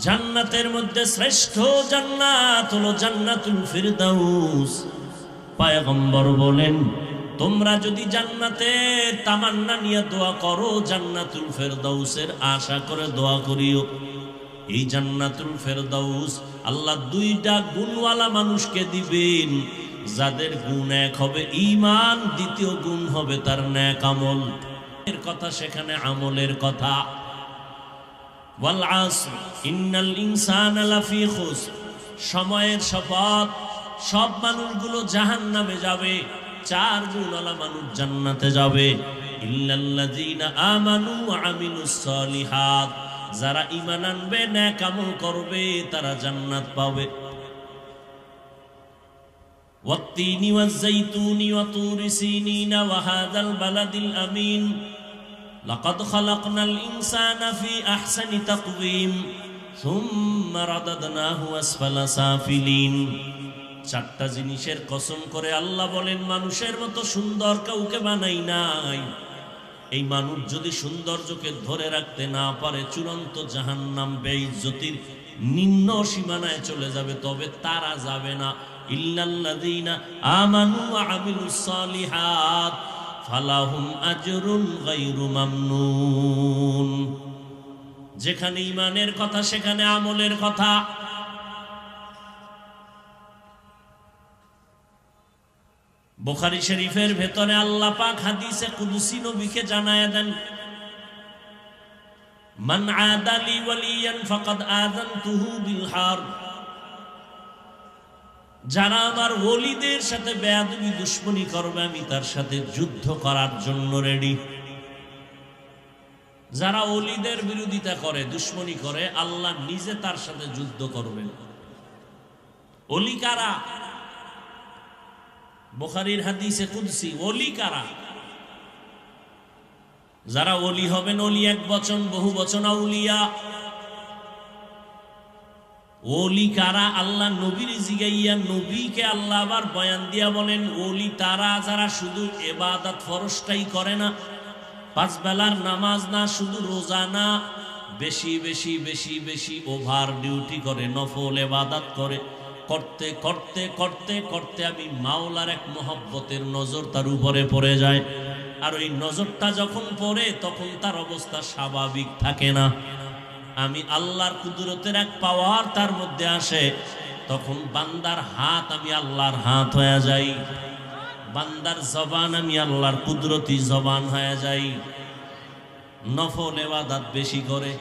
জান্নাতের মধ্যে শ্রেষ্ঠ জান্নাত হলো জান্নাতুল ফিরদাউস। পয়গম্বর বলেন, তোমরা যদি জান্নাতের তামান্না নিয়ে দোয়া করো, জান্নাতুল ফিরদাউসের আশা করে দোয়া করিও। এই জান্নাতুল ফিরদাউস আল্লাহ দুইটা গুণওয়ালা মানুষকে দিবেন, যাদের গুণ এক হবে ঈমান, দ্বিতীয় গুণ হবে তার নেক আমল। এর কথা সেখানে আমলের কথা। ওয়াল আসর ইন্নাল ইনসানা লাফি খুসর, সময়ের শপথ, সব মানুষগুলো জাহান্নামে যাবে, চার গুণওয়ালা মানুষ জান্নাতে যাবে। ইল্লাল্লাযীনা আমানু ওয়া আমিলুস সালিহাত, যারা ঈমান আনবে, নেক আমল করবে, তারা জান্নাত পাবে। ওয়াত-তিনি ওয়াজ-যাইতুনি ওয়া তুরি সিনিনা ওয়া হাযাল বালাদিল আমিন লাকাদ খালাকনাল ইনসানা ফি আহসানি তাকওয়িম সুম্মা রাদাদনাহু আসফালা সাফিলিন। চারটা জিনিসের কসম করে আল্লাহ বলেন, মানুষের মতো সুন্দর কাউকে বানাই নাই। এই মানুষ যদি সৌন্দর্যকে ধরে রাখতে না পারে, চূড়ান্ত জাহান্নাম, বেইজ্জতির নিম্ন সীমানায় চলে যাবে, তবে তারা যাবে না। ইল্লাল্লাযীনা আমানু ওয়া আমিলুস সালিহাত ফালাহুম আজরুন গায়রু মামনুন। যেখানে ঈমানের কথা সেখানে আমলের কথা। বুখারী শরীফের ভেতরে আল্লাহ পাক হাদিসে কুদসি নবীকে জানায়া দেন, মান আদালি ওয়ালিয়ান ফাকাদ আযানতুহু বিল হারব। যারা আমার ওলিদের সাথে বেয়াদবি দুশমনী করবে, আমি তার সাথে যুদ্ধ করার জন্য রেডি। যারা ওলিদের বিরোধিতা করে, দুশমনী করে, আল্লাহ নিজে তার সাথে যুদ্ধ করবেন। ওলি কারা? বুখারীর হাদিসে কুদসি, ওলি কারা? যারা ওলি হবেন, ওলি এক বচন, বহু বচন আউলিয়া। ওলি কারা? আল্লাহ নবীর জিগাইয়া, নবীকে আল্লাহ আবার বয়ান দিয়া বলেন, ওলি তারা যারা শুধু ইবাদত ফরজটাই করে না, পাঁচ বেলার নামাজ না, শুধু রোজা না, বেশি বেশি বেশি বেশি ওভার ডিউটি করে, নফল ইবাদত করে, করতে করতে করতে করতে আমি মাওলার এক মহব্বতের নজর তার উপরে পড়ে যায়। আর ওই নজরটা যখন পড়ে, তখন তার অবস্থা স্বাভাবিক থাকে না। আমি আল্লাহর কুদরতের এক পাওয়ার তার মধ্যে আসে, তখন বান্দার হাত আমি আল্লাহর হাত হয়ে যাই, বান্দার জবান আমি আল্লাহর কুদরতি জবান হয়ে যাই, নফল ইবাদত বেশি করে।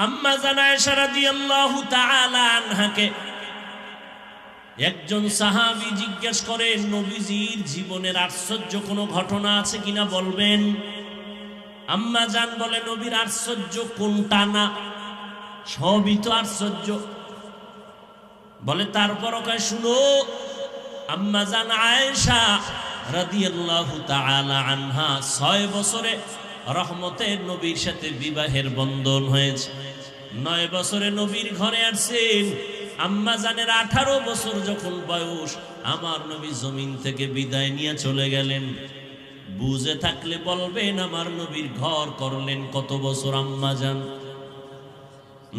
আম্মা জান আয়েশা রাদিয়াল্লাহু তাআলা আনহাকে একজন সাহাবী জিজ্ঞেস করেন, নবীজির জীবনের আশ্চর্য কোনো ঘটনা আছে কিনা বলবেন। আম্মা জান বলে, নবীর আশ্চর্য কোনটা না, সবই তো আশ্চর্য। বলে, তারপরও কয়, শুনো। আম্মা জান আয়েশা রাদিয়াল্লাহু তাআলা আনহা 6 বছরে রহমতের নবীর সাথে বিবাহের বন্ধন হয়েছে। 9 বছরে নবীর ঘরে আসছেন। আম্মা জানের 18 বছর যখন বয়স, আমার নবী জমিন থেকে বিদায় নিয়ে চলে গেলেন। বুঝে থাকলে বলবেন, আমার নবীর ঘর করলেন কত বছর? আম্মা জান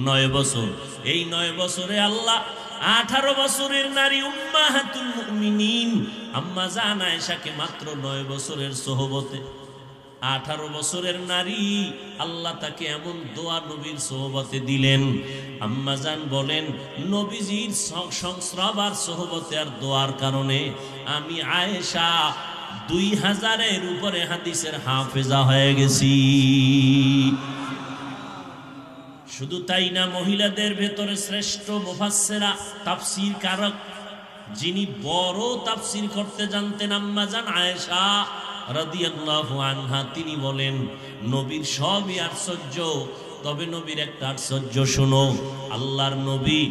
9 বছর। এই 9 বছরে আল্লাহ 18 বছরের নারী উম্মাহাতুল মুমিনিন আম্মা জান আয়েশাকে মাত্র 9 বছরের সোহবতে, 18 বছরের নারী, আল্লাহ তাকে এমন দোয়া নবীর সোহবতে দিলেন। আম্মা জান বলেন, নবীজির সংস্রব আর সোহবতে আর দোয়ার কারণে আমি আয়েশা 2000-এর উপরে হাদিসের হাফেজা হয়ে গেছি। শুধু তাই না, মহিলাদের ভেতরে শ্রেষ্ঠ মুফাসসিরা, তাফসীর কারক, যিনি বড় তাফসীর করতে জানতেন, আম্মা জান আয়েশা রাদিয়াল্লাহু আনহা, তিনি বলেন, নবীর সবই আশ্চর্য, তবে নবীর একটা আশ্চর্য শোনো। আল্লাহর নবী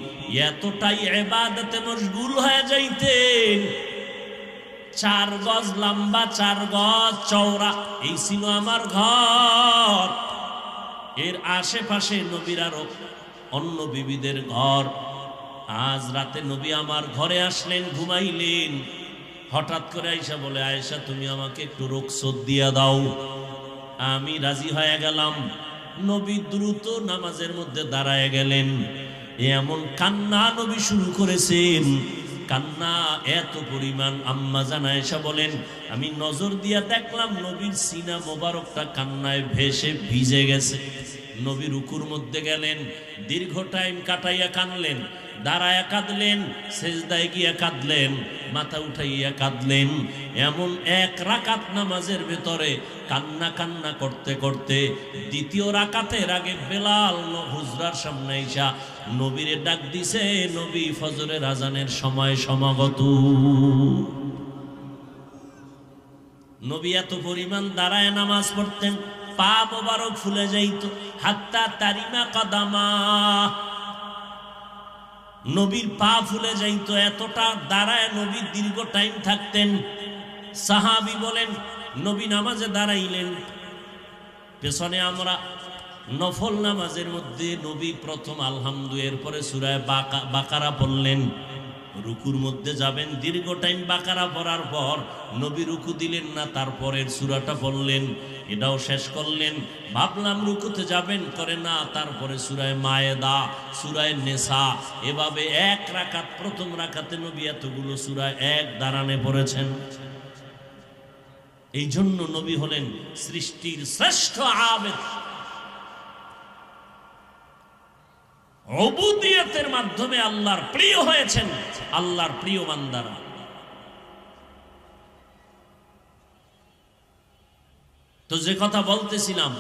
এতটাই ইবাদতে মশগুল হয়ে যাইতেন, 4 গজ লম্বা, 4 গজ চওড়া, এই ছিল আমার ঘর। এর আশেপাশে নবীর আরো অন্য বিবিদের ঘর। আজ রাতে নবী আমার ঘরে আসলেন, ঘুমাইলেন। হঠাৎ করে আয়েশা বলে, আয়েশা তুমি আমাকে একটু রুখসত দিয়া দাও। আমি রাজি হয়ে গেলাম। নবী দ্রুত নামাজের মধ্যে দাঁড়ায় গেলেন। এমন কান্না নবী শুরু করেছেন, কান্না এত পরিমাণ, আম্মা জান আয়েশা বলেন আমি নজর দিয়া দেখলাম নবীর সিনা মোবারকটা কান্নায় ভেসে ভিজে গেছে। নবী রুকুর মধ্যে গেলেন, দীর্ঘ টাইম কাটাইয়া কাঁদলেন, দাঁড়ায়া কাঁদলেন, সেজদায় গিয়া কাঁদলেন, মাথা উঠাইয়া কাঁদলেন। এমন এক রাকাত নামাজের ভেতরে কান্না কান্না করতে করতে দ্বিতীয় রাকাতের আগে বেলাল হুজরার সামনে আইসা নবীরে ডাক দিছে, নবী ফজরের আজানের সময় সমাগত। নবী এত পরিমাণ দাঁড়ায় নামাজ পড়তেন, পা মোবারক ফুলে যাইত, হাত্তা তারিমা কাদামা, নবীর পা ফুলে যাইত, এতটা দাঁড়ায় নবী দীর্ঘ টাইম থাকতেন। সাহাবী বলেন নবী নামাজে দাঁড়াইলেন, পেছনে আমরা নফল নামাজের মধ্যে নবী প্রথম আলহামদু, এরপরে সূরা বাকারা পড়লেন। রুকুর মধ্যে যাবেন, দীর্ঘ টাইম বাকারা পড়ার পর নবী রুকু দিলেন না, তারপরের সূরাটা পড়লেন, এটাও শেষ করলেন। ভাবলাম রুকুতে যাবেন, করে না, তারপরে সূরা মায়েদা, সূরা নেসা, এভাবে এক রাকাত, প্রথম রাকাতে নবী এতগুলো সূরা এক দাঁড়ানে পড়েছেন। এই জন্য নবী হলেন সৃষ্টির শ্রেষ্ঠ আবেদ। উবুদিয়তের মাধ্যমে আল্লাহর প্রিয় হয়েছেন, আল্লাহর প্রিয় বান্দারা। তো যে কথা বলতেছিলাম,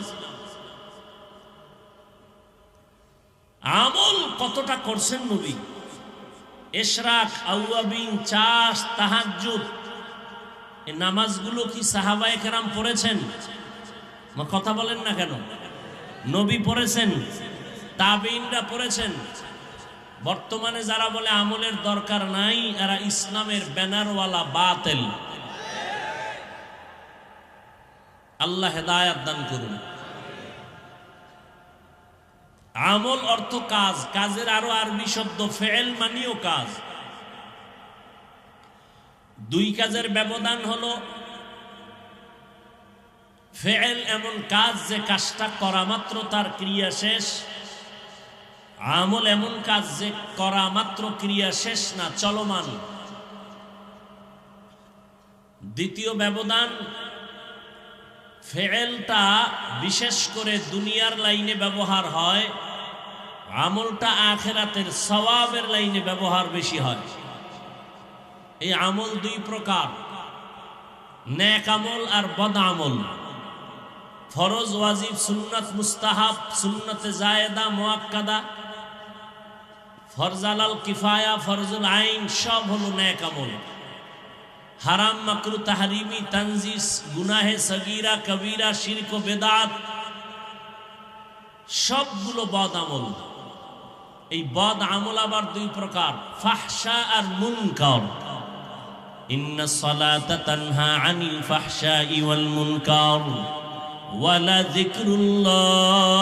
আমল কতটা করছেন নবী। ইশরাক, আওয়াবিন, চাষ, তাহাজ্জুদ, এই নামাজগুলো কি সাহাবায়ে কেরাম পড়েছেন? কথা বলেন না কেন? নবী পড়েছেন, তাবেঈনরা পড়েছেন। বর্তমানে যারা বলে আমলের দরকার নাই, এরা ইসলামের ব্যানারওয়ালা বাতিল। আল্লাহ হেদায়েত দান করুন। আমল অর্থ কাজ, কাজের আরো আরবি শব্দ ফেল মানিও কাজ। দুই কাজের ব্যবধান হলো, ফেল এমন কাজ যে কাজটা করা মাত্র তার ক্রিয়া শেষ, আমল এমন কাজ যে করা মাত্র ক্রিয়া শেষ না, চলমান। দ্বিতীয় ব্যবধান, ফেলটা বিশেষ করে দুনিয়ার লাইনে ব্যবহার হয়, আমলটা আখিরাতের সওয়াবের লাইনে ব্যবহার বেশি হয়। এই আমল দুই প্রকার, নেক আমল আর বদ আমল। ফরজ, ওয়াজিব, সুন্নাত, মুস্তাহাব, সুন্নতে জায়েদা, মুআক্কাদা, ফরজ আলাল কিফায়া, ফরজুল আইন, সব হলো নেক আমল। হারাম, মাকরু, তাহরিমি, তানজিস, গুনাহে সগীরা, কবিরা, শিরক ও বেদাত, সবগুলো বদ আমল। এই বদ আমল আবার দুই প্রকার, ফাহশা আর মুনকার। ইন্নাস সালাতা তানহা আনিল ফাহশাই ওয়াল মুনকার ওয়ালা যিকরুল্লাহি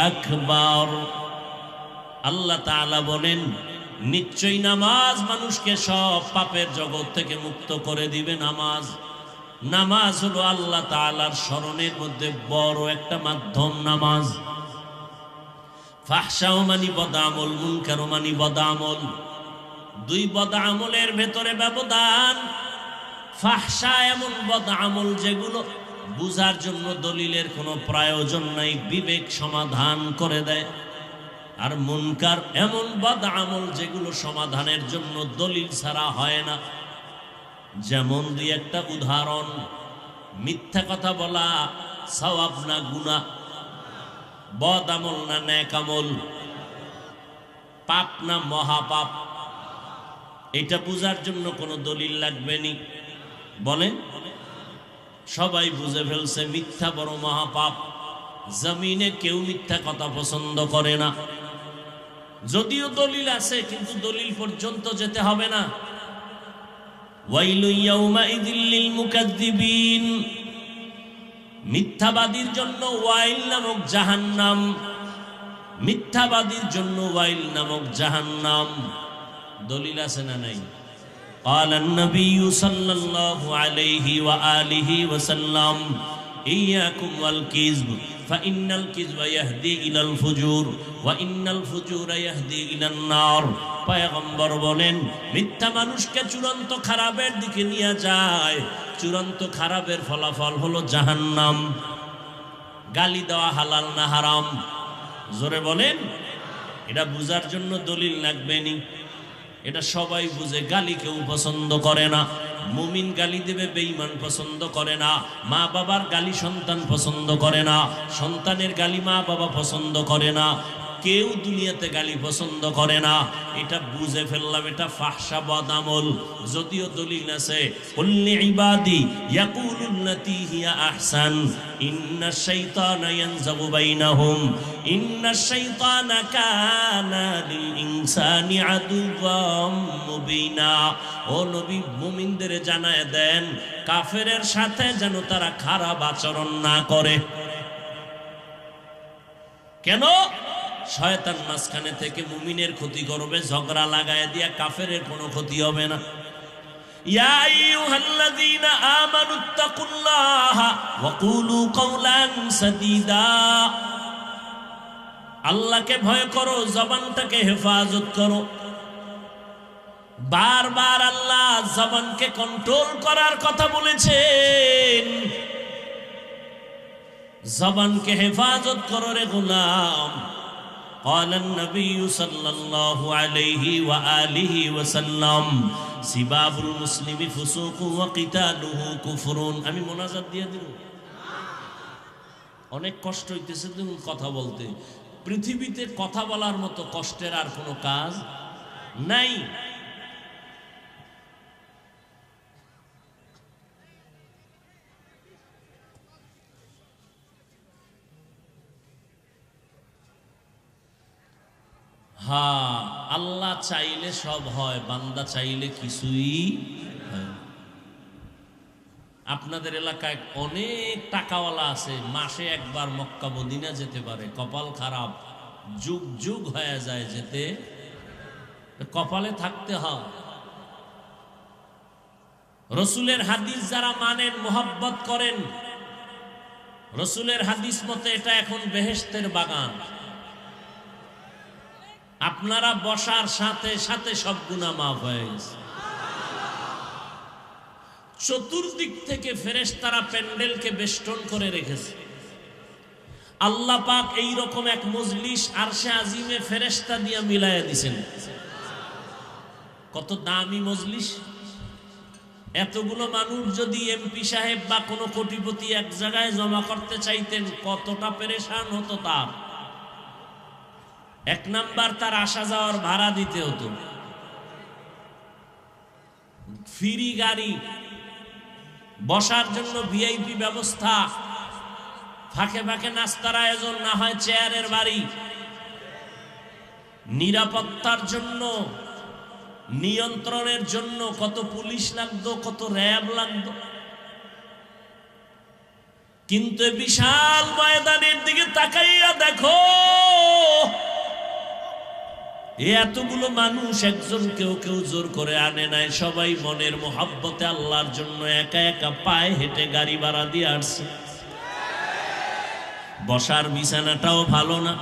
আকবার। আল্লাহ তাআলা বলেন, নিশ্চয়ই নামাজ মানুষকে সব পাপের জগৎ থেকে মুক্ত করে দিবে। নামাজ হলো আল্লাহ তাআলার স্মরণের মধ্যে বড় একটা মাধ্যম। নামাজ ফাহশাও মানি বদামল, মুনকারও মানি বদামল। দুই বদামলের ভেতরে ব্যবধান। ফাহশা এমন বদামল যেগুলো বুঝার জন্য দলিলের কোনো প্রয়োজন নাই, বিবেক সমাধান করে দেয়। আর মুনকার এমন বদআমল যেগুলো সমাধানের জন্য দলিল ছাড়া হয় না। যেমন দুই একটা উদাহরণ, মিথ্যা কথা বলা সওয়াব না গুনাহ? বদআমল না নেক আমল? পাপ না মহাপাপ? এটা বুঝার জন্য কোনো দলিল লাগবে নি? বলেন, সবাই বুঝে ফেলছে মিথ্যা বড় মহাপাপ। জমিনে কেউ মিথ্যা কথা পছন্দ করে না, যদিও দলিল আছে, কিন্তু দলিল পর্যন্ত যেতে হবে না। ওয়াইলু ইয়াউমাইযিল লিল মুকাজ্জিবিন, মিথ্যাবাদীর জন্য ওয়াইল নামক জাহান্নাম। মিথ্যাবাদীর জন্য ওয়াইল নামক জাহান্নাম। দলিল আছে না নাই? قال النبي صلى الله عليه وآله وسلم ইয়াকুম ওয়াল কিযব ফাইন্নাল কিযবা ইয়াহদি ইলাল ফুজুর ওয়া ইন্নাল ফুজুরা ইয়াহদি ইলান নার। পয়গম্বর বলেন মিথ্যা মানুষকে চূড়ান্ত খারাপের দিকে নিয়ে যায়, চূড়ান্ত খারাপের ফলাফল হলো জাহান্নাম। গালি দেওয়া হালাল না হারাম? জোরে বলেন। এটা বুঝার জন্য দলিল লাগবে নি, এটা সবাই বুঝে। গালি কেউ পছন্দ করে না, মুমিন গালি দেবে, বেঈমান পছন্দ করে না। মা বাবার গালি সন্তান পছন্দ করে না, সন্তানের গালি মা বাবা পছন্দ করে না, কেউ দুনিয়াতে গালি পছন্দ করে না। এটা বুঝে ফেললাম এটা ফাহশা বদামল। যদিও দলিল আছে কুল্লি ইবাদি ইয়াকুলুল্লাতী হিয়া আহসান ইন্নাশ শাইতানা ইয়ানজাগু বাইনাহুম ইন্নাশ শাইতানা কানা লিল ইনসানি আদুওয়াম মুবিনা। ও নবী, মুমিনদের জানায় দেন কাফেরের সাথে যেন তারা খারাপ আচরণ না করে। কেন? শয়তান মাঝখানে থেকে মুমিনের ক্ষতি করবে, ঝগড়া লাগায় দিয়া কাফেরের কোনো ক্ষতি হবে না। ইয়া আইয়ুহাল্লাযীনা আমানুত্তাকুল্লাহা ওয়া কুলু কাওলান সাদীদা। আল্লাহকে ভয় করো, জবানটাকে হেফাজত করো। বারবার আল্লাহ জবানকে কন্ট্রোল করার কথা বলেছেন। জবানকে হেফাজত করো রে গোলাম। قال النبي صلى الله عليه وآله وسلم سباب المسلم فسوق وقتاله كفر। আমি মোনাজাত দিয়ে দিব। অনেক কষ্ট হইতেছে কথা বলতে। পৃথিবীতে কথা বলার মতো কষ্টের আর কোনো কাজ নাই। হ্যাঁ, আল্লাহ চাইলে সব হয়, বান্দা চাইলে কিছুই হয়। আপনাদের এলাকায় অনেক টাকাওয়ালা আছে, মাসে একবার মক্কা মদিনা যেতে পারে। কপাল খারাপ, যুগ যুগ হয়ে যায় যেতে। কপালে থাকতে হয়। রসুলের হাদিস যারা মানেন, মোহাব্বত করেন, রসুলের হাদিস মতে এটা এখন বেহেশতের বাগান। আপনারা বসার সাথে সাথে সব গুনাহ মাফ হয়ে গেছে। চতুর্দিক থেকে ফেরেশতারা প্যান্ডেলকে বেষ্টন করে রেখেছে। আল্লাহ পাক এইরকম এক মজলিস আরশে আজিমে ফেরেশতা দিয়ে মিলাইয়া দিয়েছেন। কত দামি মজলিস! এতগুলো মানুষ যদি এমপি সাহেব বা কোনো কোটিপতি এক জায়গায় জমা করতে চাইতেন, কতটা পেরেশান হতো তার। এক নাম্বার, তার আসা যাওয়ার ভাড়া দিতে হতো, ফ্রি গাড়ি, বসার জন্য ভিআইপি ব্যবস্থা, ফাঁকে ফাঁকে নাস্তার আয়োজন, না হয় চেয়ারের বাড়ি, নিরাপত্তার জন্য, নিয়ন্ত্রণের জন্য কত পুলিশ লাগতো, কত র্যাব লাগতো। কিন্তু বিশাল ময়দানের দিকে তাকাইয়া দেখো, এতগুলো মানুষ একজন কেউ কেউ জোর করে আনে নাই, সবাই মনের মোহাব্বতে আল্লাহর জন্য একা একা পায়ে হেঁটে গাড়ি ভাড়া দিয়ে আসছে। বসার বিছানাটাও ভালো না।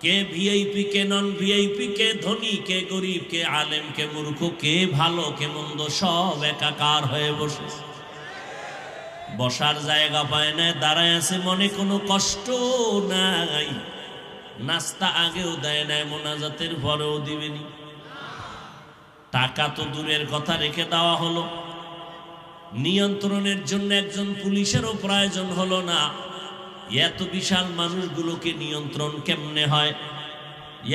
কে ভিআইপি, কে নন ভিআইপি, কে ধনী, কে গরিব, কে আলেম, কে মূর্খ, কে ভালো, কে মন্দ, সব একাকার হয়ে বসে। বসার জায়গা পায় না, দাঁড়ায় আছে, মনে কোনো কষ্ট নাই। নাস্তা আগেও দেয় নাই, মোনাজাতের পরেও দিবেনি। টাকা তো দূরের কথা রেখে দেওয়া হলো। নিয়ন্ত্রণের জন্য একজন পুলিশেরও প্রয়োজন হলো না। এত বিশাল মানুষগুলোকে নিয়ন্ত্রণ কেমনে হয়?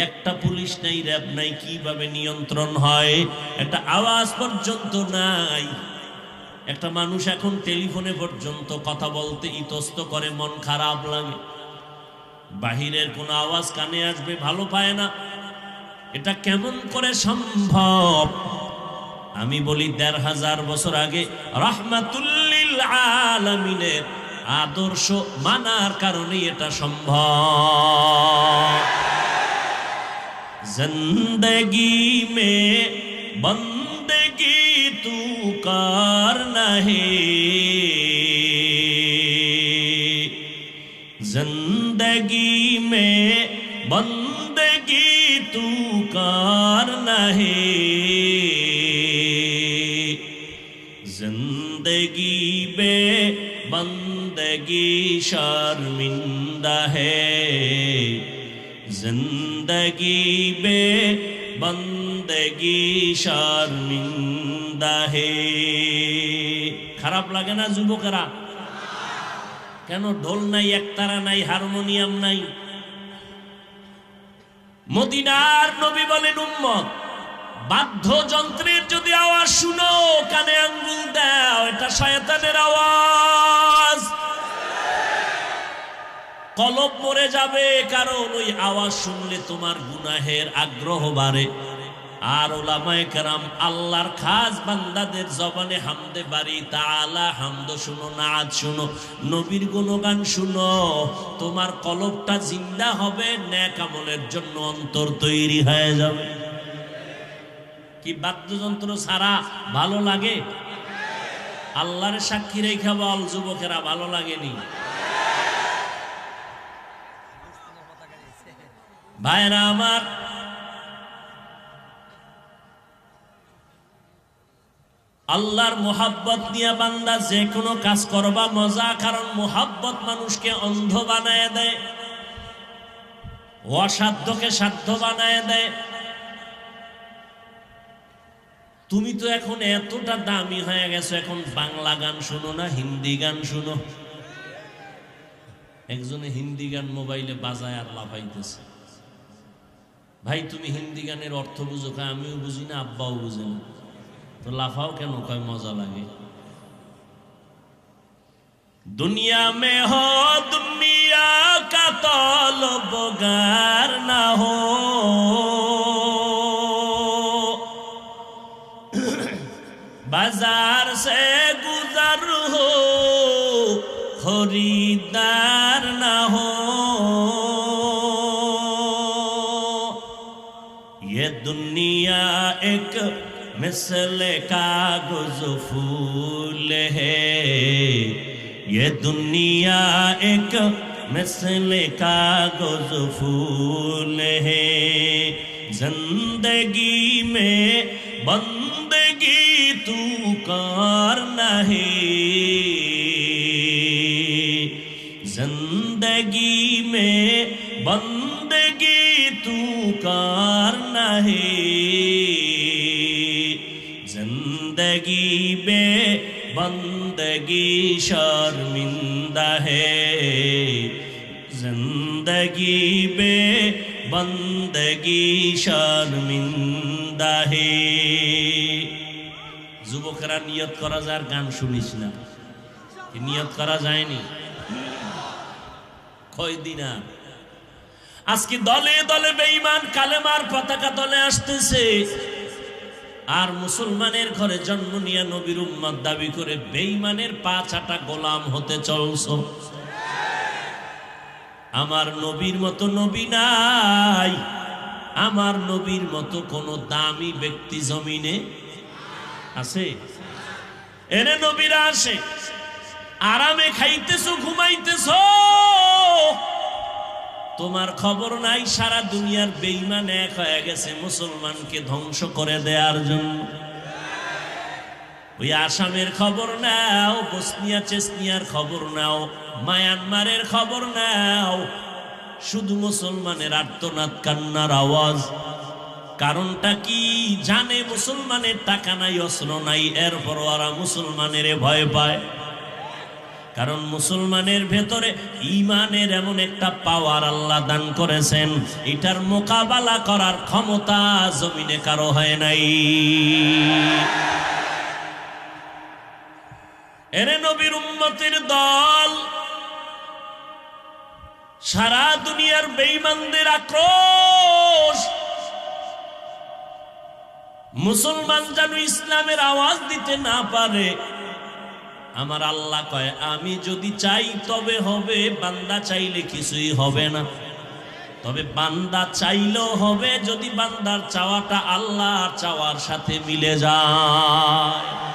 একটা পুলিশ নাই, র্যাব নাই, কিভাবে নিয়ন্ত্রণ হয়? একটা আওয়াজ পর্যন্ত নাই। একটা মানুষ এখন টেলিফোনে পর্যন্ত কথা বলতে ইতস্ত করে, মন খারাপ লাগে। বাহিরের কোনো আওয়াজ কানে আসবে ভালো পায় না। এটা কেমন করে সম্ভব? আমি বলি ১৫০০ বছর আগে রাহমাতুল্লিল আলামিনের আদর্শ মানার কারণে এটা সম্ভব। জিন্দগি মে বন্দগি তু করনা হে, जिंदगी में बंदगी तू करना है, जिंदगी में बंदगी शर्मिंदा है, जिंदगी में बंदगी शर्मिंदा है। খারাপ লাগে না যুবকেরা? কেন ঢোল নাই, একতারা নাই, হারমোনিয়াম নাই? মদিনার নবী বলেন, উম্মত বাদ্যযন্ত্রের যদি আওয়াজ শুনো কানে আঙ্গুল দাও, এটা শয়তানের আওয়াজ। কলব মরে যাবে, কারণ ওই আওয়াজ শুনলে তোমার গুনাহের আগ্রহ বাড়ে। আর উলামায়ে কেরাম আল্লাহর খাস বান্দাদের জবানে হামদে বারি তাআলা হামদ শুনো, নাত শুনো, নবীর গুণগান শুনো, তোমার কলবটা জিন্দা হবে, নেক আমলের জন্য অন্তর তৈরি হয়ে যাবে। কি বাদ্যযন্ত্র ছাড়া ভালো লাগে? আল্লাহর সাক্ষী রেখে বল যুবকেরা, ভালো লাগেনি? ভাইরা আমার, আল্লাহর মোহাব্বত নিয়ে বান্দা যে কোনো কাজ করবা মজা, কারণ মোহাব্বত মানুষকে অন্ধ বানায় দেয়, অসাধ্যকে সাধ্য বানায় দেয়। তুমি তো এখন এতটা দামি হয়ে গেছো, এখন বাংলা গান শুনো না হিন্দি গান শুনো? একজনে হিন্দি গান মোবাইলে বাজায় আর লাফাইতেছে। ভাই তুমি হিন্দি গানের অর্থ বুঝো? কয় আমিও বুঝি না, আব্বাও বুঝে না। তো লাফাও কেন? কয় মজা লাগে। দুনিয়া মে হো দুনিয়া কা তলবগার না হো, बाजार से गुजर हो खरीदार ना हो, ये दुनिया एक मिसल कागज फूल है, ये दुनिया एक मिसल कागज फूल है, जिंदगी में बंदगी तू करना है, जिंदगी में बंदगी तू करना है, जिंदगी में बंदगी शर्मिंदा है, जिंदगी में बंदगी शर्मिंदा है। যুবকেরা নিয়ত করা যায়, গান শুনিস না, নিয়ত করা যায়নি কয়দিন? আজকে দলে দলে বেঈমান কালেমার পতাকা দলে আসতেছে, আর মুসলমানের ঘরে জন্ম নিয়ে নবীর উম্মত দাবি করে বেঈমানের পা চাটা গোলাম হতে চলছো। আমার নবীর মতো নবী নাই, আমার নবীর মতো কোন দামি ব্যক্তি জমিনে আছে? এরে নবীরা আসে, আরামে খাইতেছো, ঘুমাইতেছো, তোমার খবর নাই সারা দুনিয়ার বেঈমান এক হয়ে গেছে মুসলমানকে ধ্বংস করে দেওয়ার জন্য। ওই আসামের খবর নাও, বসনিয়া চেচনিয়ার খবর নাও, মায়ানমারের খবর নাও, শুধু মুসলমানের আর্তনাদ কান্নার আওয়াজ। কারণটা কি জানে? মুসলমানের টাকা নাই, অস্ত্র নাই, এরপরও ওরা মুসলমানের ভয় পায়। কারণ মুসলমানের ভেতরে ঈমানের এমন একটা পাওয়ার আল্লাহ দান করেছেন, এটার মোকাবেলা করার ক্ষমতা জমিনে কারো হয় নাই। এরে নবীর উম্মতের দল, সারা দুনিয়ার বেঈমানদের আক্রোশ, মুসলমান যেন ইসলামের আওয়াজ দিতে না পারে। আমার আল্লাহ কয়, আমি যদি চাই তবে হবে, বান্দা চাইলে কিছুই হবে না। তবে বান্দা চাইলেও হবে যদি বান্দার চাওয়াটা আল্লাহর চাওয়ার সাথে মিলে যায়।